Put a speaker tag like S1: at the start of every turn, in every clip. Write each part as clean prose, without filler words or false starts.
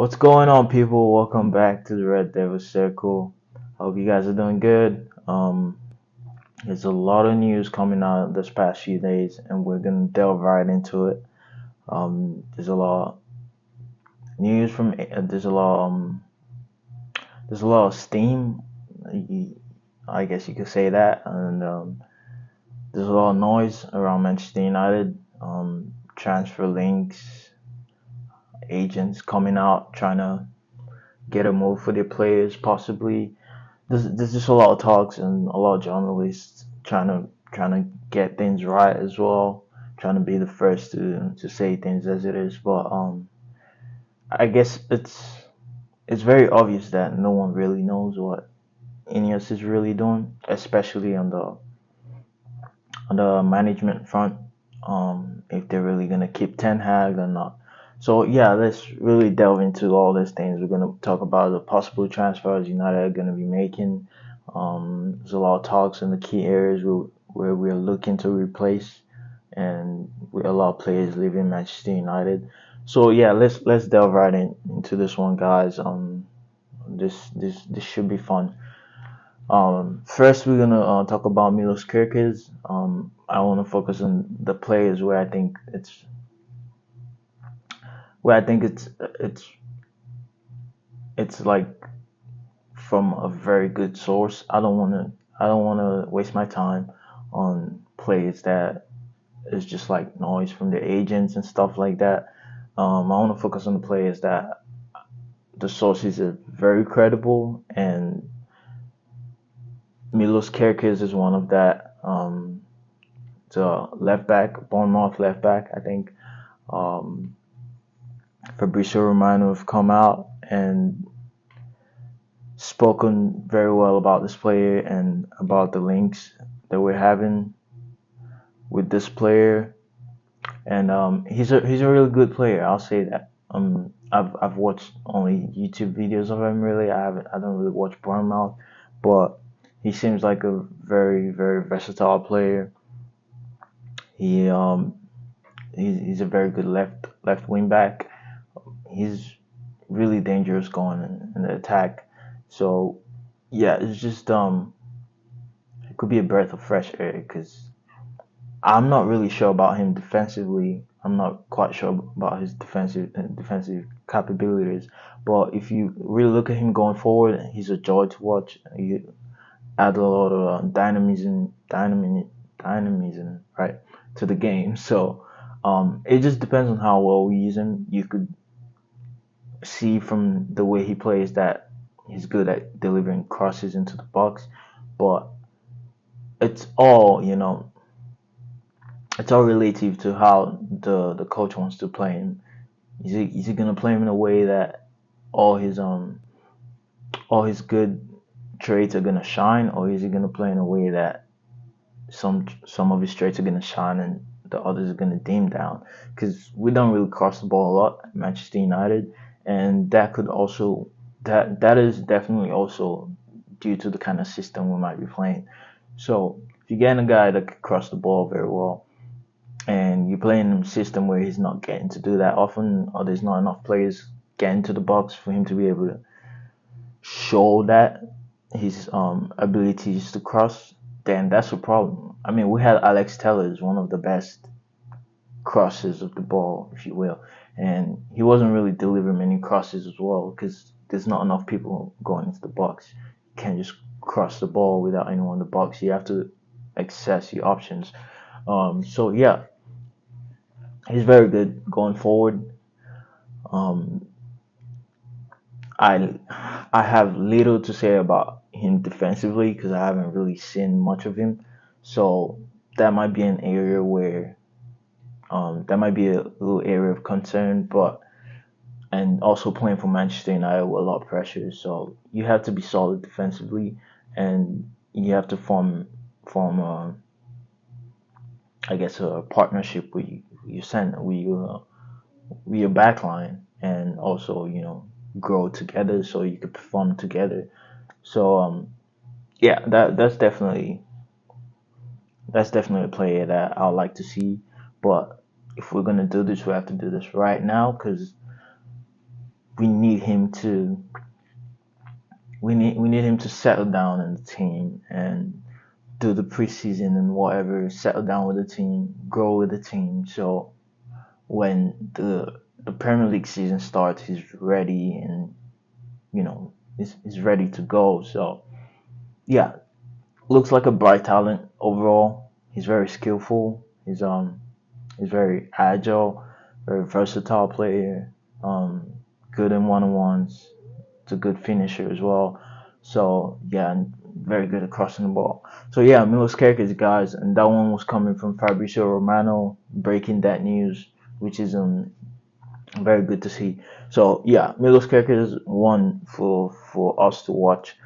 S1: What's going on, people? Welcome back to the Red Devil Circle. Hope you guys are doing good. There's a lot of news coming out this past few days, and we're gonna delve right into it. There's a lot of news from. There's a lot of steam. I guess you could say that, and there's a lot of noise around Manchester United. Transfer links, agents coming out trying to get a move for their players, possibly. There's just a lot of talks and a lot of journalists trying to get things right as well, trying to be the first to say things as it is. But I guess it's very obvious that no one really knows what Ineos is really doing, especially on the management front. If they're really gonna keep Ten Hag or not. So yeah, let's really delve into all these things. We're gonna talk about the possible transfers United are gonna be making. There's a lot of talks in the key areas where we're looking to replace, and with a lot of players leaving Manchester United. So yeah, let's delve right into this one, guys. This should be fun. First we're gonna talk about Milos Kerkez. I want to focus on the players where I think it's like from a very good source. I don't wanna waste my time on players that is just like noise from the agents and stuff like that. I want to focus on the players that the sources are very credible, and Milos Kerkez is one of that. The left back, Bournemouth left back, I think. Um, Fabrizio Romano have come out and spoken very well about this player and about the links that we're having with this player. And he's a really good player. I'll say that. I've watched only YouTube videos of him. Really, I don't really watch Bournemouth, but he seems like a very versatile player. He he's a very good left wing back. He's really dangerous going in the attack. So yeah, it's just it could be a breath of fresh air because I'm not really sure about him defensively. I'm not quite sure about his defensive capabilities. But if you really look at him going forward, he's a joy to watch. He add a lot of dynamism, right, to the game. So it just depends on how well we use him. You could see from the way he plays that he's good at delivering crosses into the box, but it's all it's all relative to how the coach wants to play him. Is he gonna play him in a way that all his um all his good traits are gonna shine, or is he gonna play in a way that some of his traits are gonna shine and the others are gonna dim down? Because we don't really cross the ball a lot at Manchester United, and that is definitely also due to the kind of system we might be playing. So if you're getting a guy that can cross the ball very well, and you're playing in a system where he's not getting to do that often, or there's not enough players getting to the box for him to be able to show that his abilities to cross, then that's a problem. I mean, we had Alex Tellers, one of the best crosses of the ball, if you will, and he wasn't really delivering many crosses as well because there's not enough people going into the box. You can't just cross the ball without anyone in the box. You have to access your options. So yeah, he's very good going forward. Um, I I have little to say about him defensively because I haven't really seen much of him. So that might be an area where that might be a little area of concern. But and also playing for Manchester United with a lot of pressure, so you have to be solid defensively, and you have to form I guess a partnership with your center, with your backline, and also grow together so you could perform together. So yeah, that's definitely a player that I would like to see. But if we're gonna do this, we have to do this right now because we need him to we need him to settle down in the team and do the preseason and whatever, settle down with the team, grow with the team. So when the Premier League season starts, he's ready and he's ready to go. So yeah, looks like a bright talent overall. He's very skillful. He's very agile, very versatile player. Good in one-on-ones. It's a good finisher as well. So yeah, and very good at crossing the ball. So yeah, Milos Kerkez, guys, and that one was coming from Fabrizio Romano breaking that news, which is very good to see. So yeah, Milos Kerkez is one for us to watch.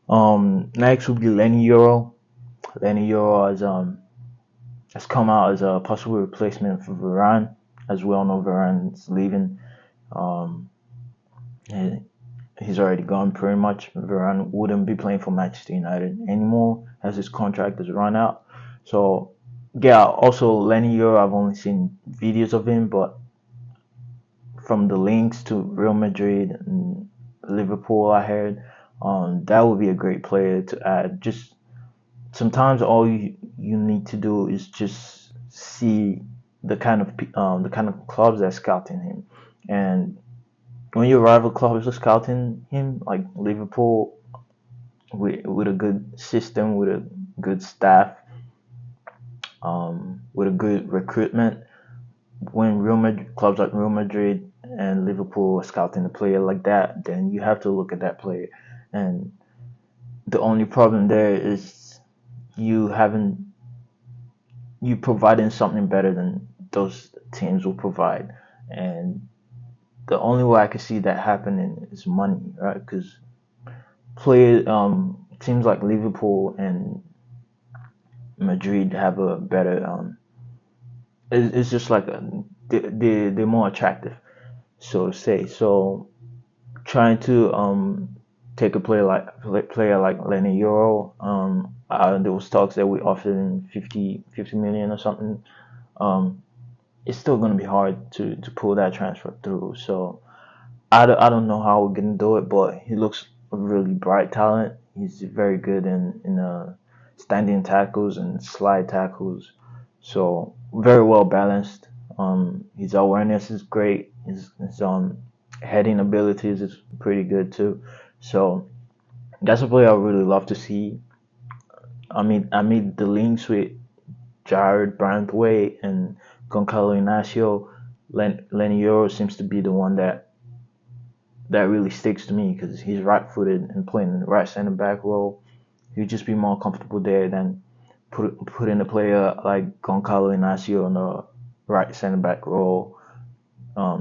S1: Next would be Leny Yoro. Leny Yoro has come out as a possible replacement for Varane. As we all know, Varane's leaving. Um, he- he's already gone pretty much. Varane wouldn't be playing for Manchester United anymore as his contract has run out. So yeah, also Leny Yoro, I've only seen videos of him, but from the links to Real Madrid and Liverpool, I heard that would be a great player to add. Just sometimes all you need to do is just see the kind of clubs that scouting him, and when your rival clubs are scouting him, like Liverpool, with a good system, with a good staff, with a good recruitment. When Real Madrid, clubs like Real Madrid and Liverpool are scouting a player like that, then you have to look at that player. And the only problem there is you haven't you providing something better than those teams will provide. And the only way I can see that happening is money, right? Because teams like Liverpool and Madrid have a better it's just like they're more attractive, so to say. So trying to take a player like Leny Yoro. There was talks that we offered him 50 million or something. Um, it's still gonna be hard to pull that transfer through. So I don't know how we're gonna do it, but he looks a really bright talent. He's very good in standing tackles and slide tackles. So very well balanced. His awareness is great. His heading abilities is pretty good too. So that's a player I really love to see. I made the links with Jared Brandway and Goncalo Inacio. Leny Yoro seems to be the one that really sticks to me because he's right-footed and playing in the right center back role. He'd just be more comfortable there than putting a player like Goncalo Inacio in the right center back role,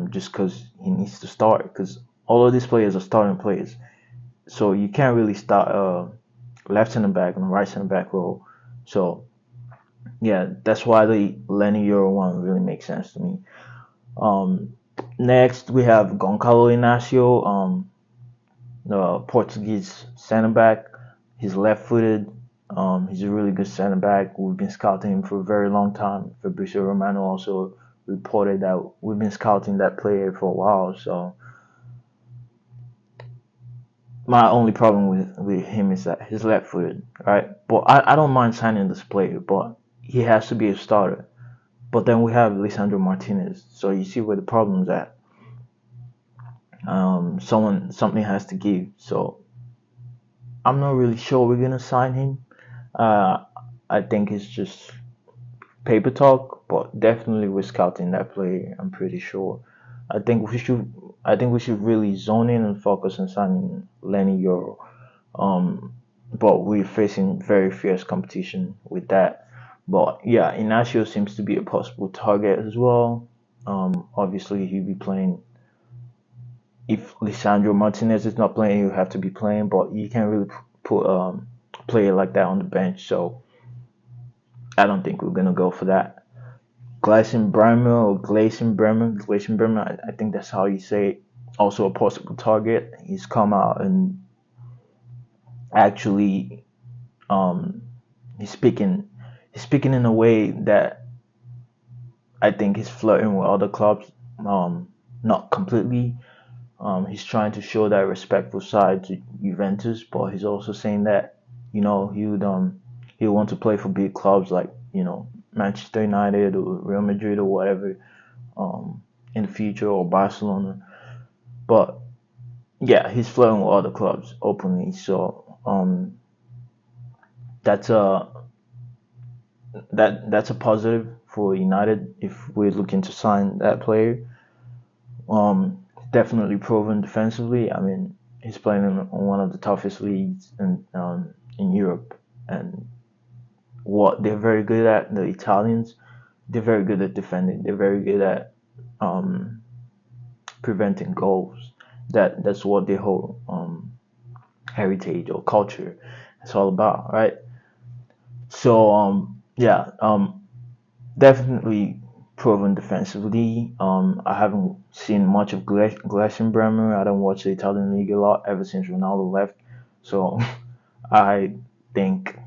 S1: just because he needs to start. Because all of these players are starting players, so you can't really start left center back and right center back role. So yeah, that's why the Leny Yoro one really makes sense to me. Um, Next we have Goncalo Inacio, the Portuguese center back. He's left-footed. He's a really good center back. We've been scouting him for a very long time. Fabrizio Romano also reported that we've been scouting that player for a while. So my only problem with him is that he's left-footed, right? But I don't mind signing this player, but he has to be a starter. But then we have Lisandro Martinez. So you see where the problem's at. Something has to give. So I'm not really sure we're gonna sign him. Uh, I think it's just paper talk, but definitely we're scouting that player. I'm pretty sure. I think we should. I think we should really zone in and focus on signing Leny Yoro. Um, but we're facing very fierce competition with that. But yeah, Inacio seems to be a possible target as well. Obviously he'll be playing. If Lisandro Martinez is not playing, you have to be playing. But you can't really put a player like that on the bench. So I don't think we're gonna go for that. Gleison Bremer, I think that's how you say it. Also a possible target. He's come out and actually um, he's speaking in a way that I think he's flirting with other clubs. Not completely. He's trying to show that respectful side to Juventus, but he's also saying that he would want to play for big clubs like Manchester United or Real Madrid or whatever in the future, or Barcelona. But yeah, he's flirting with other clubs openly. So that's a that's a positive for United if we're looking to sign that player. Definitely proven defensively. I mean, he's playing in one of the toughest leagues in Europe, and what they're very good at, the Italians, they're very good at defending. They're very good at um, preventing goals. That's what their whole heritage or culture is all about, right? So yeah, definitely proven defensively. I haven't seen much of Bremer. I don't watch the Italian league a lot ever since Ronaldo left. So I think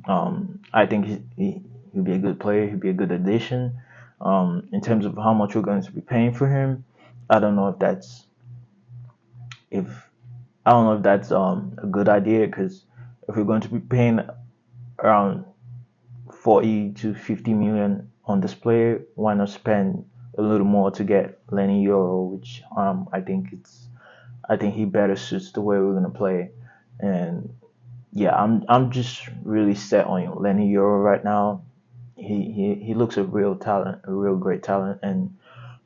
S1: I think he'll be a good player. He'll be a good addition. In terms of how much we're going to be paying for him, I don't know if I don't know if that's a good idea, because if we're going to be paying around 40 to 50 million on this player, why not spend a little more to get Leny Yoro, which I think he better suits the way we're gonna play. And yeah, I'm just really set on Leny Yoro right now. He looks a real talent, a real great talent, and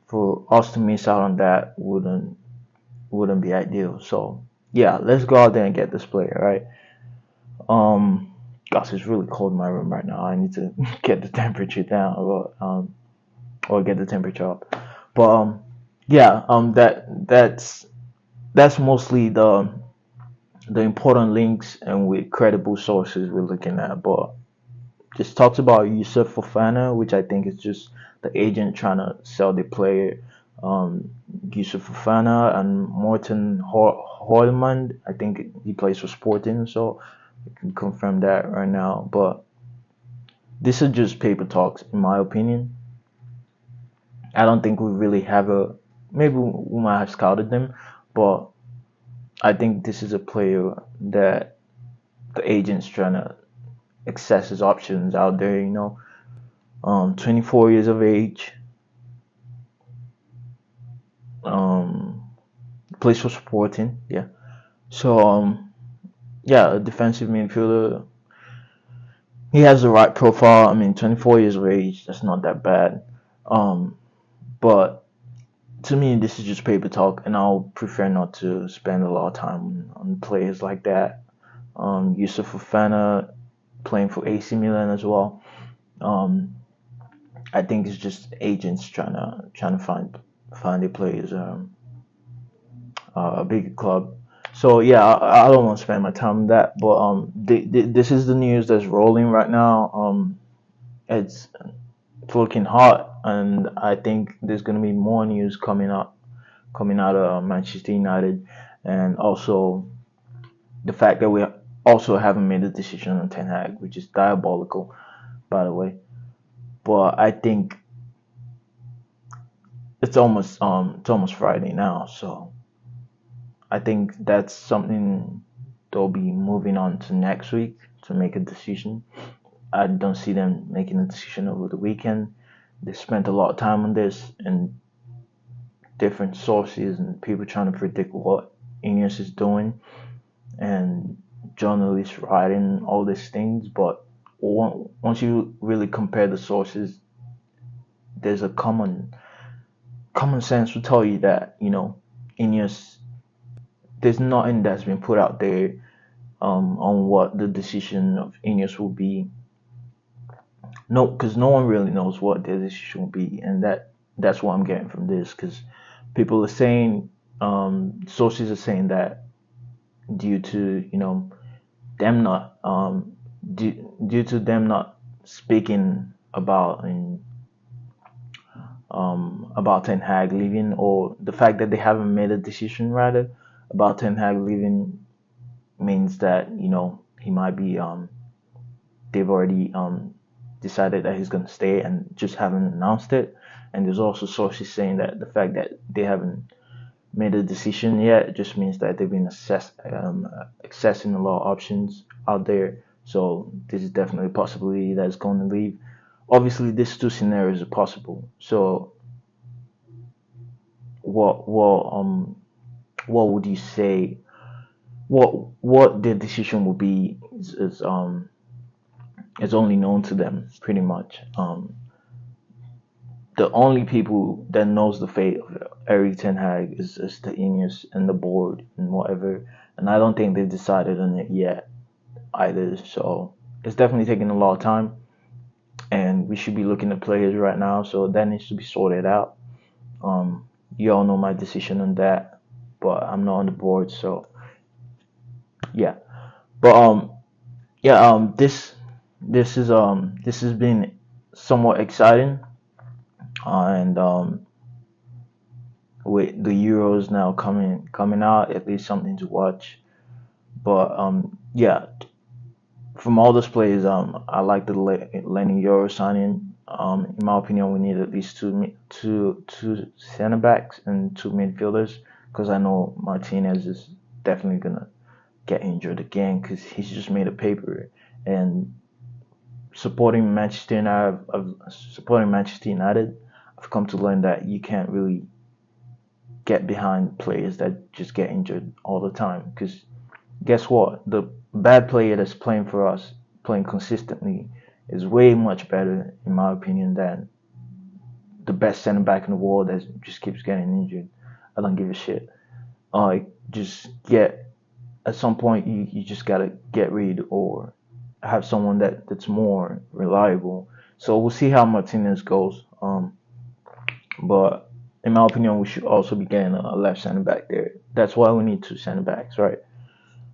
S1: for us to miss out on that wouldn't be ideal. So yeah, let's go out there and get this player, right? Gosh, it's really cold in my room right now. I need to get the temperature down, or get the temperature up. But yeah, that's mostly the important links and with credible sources we're looking at. But just talks about Yusuf Fofana, which I think is just the agent trying to sell the player. Um, Yusuf Fofana and Morten Hoylman, I think he plays for Sporting, so I can confirm that right now. But this is just paper talks, in my opinion. I don't think we really have a. Maybe we might have scouted them, but I think this is a player that the agent's trying to access his options out there. 24 years of age. Um, plays for Sporting. Yeah. So yeah, a defensive midfielder. He has the right profile. I mean, 24 years of age. That's not that bad. Um, but to me, this is just paper talk, and I'll prefer not to spend a lot of time on players like that. Yusuf Fofana playing for AC Milan as well. Um, I think it's just agents trying to find their players a big club. So yeah, I don't want to spend my time on that. But this is the news that's rolling right now. It's looking hot, and I think there's gonna be more news coming out of Manchester United, and also the fact that we also haven't made a decision on Ten Hag, which is diabolical, by the way. But I think it's almost Friday now, so I think that's something they'll be moving on to next week to make a decision. I don't see them making a decision over the weekend. They spent a lot of time on this, and different sources and people trying to predict what Ineos is doing, and journalists writing all these things. But once you really compare the sources, there's a common sense will tell you that Ineos, there's nothing that's been put out there on what the decision of Ineos will be. No, because no one really knows what their decision will be, and that's what I'm getting from this. Because people are saying, sources are saying that due to them not due to them not speaking about Ten Hag leaving, or the fact that they haven't made a decision rather about Ten Hag leaving, means that he might be they've already decided that he's going to stay and just haven't announced it. And there's also sources saying that the fact that they haven't made a decision yet. It just means that they've been accessing a lot of options out there. So this is definitely a possibility that's going to leave. Obviously, these two scenarios are possible. So what what um what would you say? What the decision will be is only known to them pretty much. The only people that knows the fate of Eric Ten Hag is the Ineos and the board and whatever. And I don't think they've decided on it yet either. So it's definitely taking a lot of time, and we should be looking at players right now. So that needs to be sorted out. You all know my decision on that, but I'm not on the board, so yeah. But yeah, this has been somewhat exciting, and with the Euros now coming out, at least something to watch. But yeah, from all those players, I like the Leny Yoro signing. In my opinion, we need at least two center backs and two midfielders, because I know Martinez is definitely gonna get injured again because he's just made a paper. And supporting Manchester United, I've come to learn that you can't really get behind players that just get injured all the time. Because guess what? The bad player that's playing for us, playing consistently, is way much better, in my opinion, than the best center back in the world that just keeps getting injured. I don't give a shit. Just get at some point you just gotta get rid or have someone that's more reliable. So we'll see how Martinez goes. But in my opinion, we should also be getting a left center back there. That's why we need two center backs, right?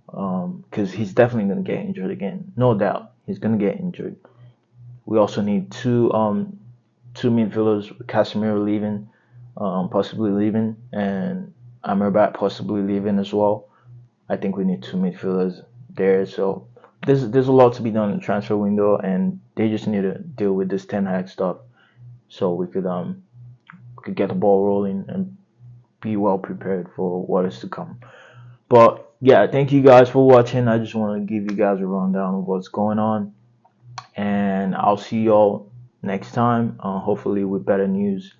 S1: Because he's definitely gonna get injured again, no doubt. He's gonna get injured. We also need two midfielders, with Casemiro leaving, possibly leaving, and Amrabat possibly leaving as well. I think we need two midfielders there. So there's a lot to be done in the transfer window, and they just need to deal with this Ten Hag stuff so we could get the ball rolling and be well prepared for what is to come. But yeah, thank you guys for watching. I just want to give you guys a rundown of what's going on, and I'll see y'all next time. Hopefully with better news.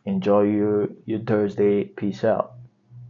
S1: Enjoy your Thursday. Peace out.